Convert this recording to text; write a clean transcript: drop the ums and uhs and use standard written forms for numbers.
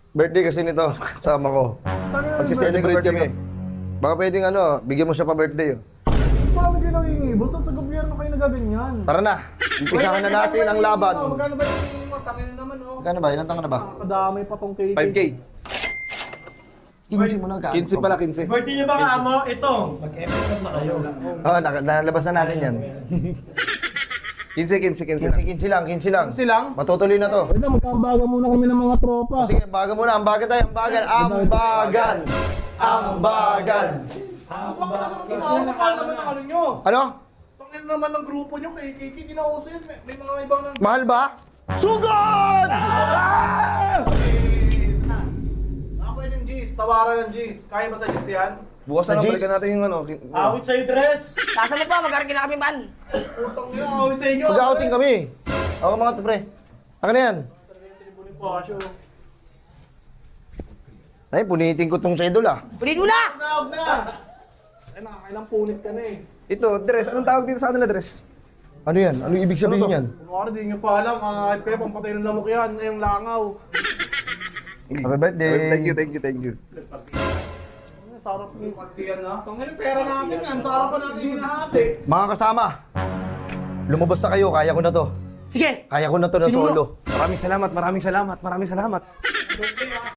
Birthday kasi nito, kasama ko. Magsi-celebrate kami. Baka pwedeng bigyan mo siya pa birthday. Saan kayo nangingi? Basta sa gobyerno kayo nagaganyan. Tara na, umpisahan na natin ang laban. Magkano ba yung hihingi mo? Tangin na naman, oh. Magkano ba? Ilan taon ka na ba? Nakakadamay pa tong cake. 5K. 15 mo na ka. 15 pala, 15. Birthday niyo ba ka, amo? Ito, mag-episode na kayo. Nalabas na natin yan. 15 lang. 15 lang. Silang? Matutuloy na to. Wait na, magkabaga muna kami ng mga tropa. Sige, baga muna. Ambagan tayo. Ambagan. Ambagan. Bakit naman ginawa? Mahal naman ang ano nyo. Ano? Tangin naman ng grupo nyo kay Kiki. Di na uso yun. May mga ibang nang... Mahal ba? Sugod! Ako yung G's. Tawaran ng G's. Kaya ba sa G's yan? Bukas na lang, Najis. balikan natin yung Awit sa'yo, dress! Tasa mo pa, mag-arkin na kami ban. Putang nila. Awit sa inyo. Mag-outing kami. Ako mga to, pre. Ako na yan. Pasyo. Ay, punitin ko tong schedule Punin mo na! Huwag na. Ay, nakakailang punit ka na eh. Ito, dress. Anong tawag dito sa kanila, dress? Ano yan? Ano ibig sabihin yan? Kunwari, di nyo pa alam. Kaya pampatay ng lamok yan. Yung langaw. Happy birthday. Thank you. Sarap yung partiyan na. Tangin yung pera natin yan. Sarap pa natin yung hinahati. Mga kasama, lumabas na kayo. Kaya ko na to. Sige! Kaya ko na to na solo. Maraming salamat.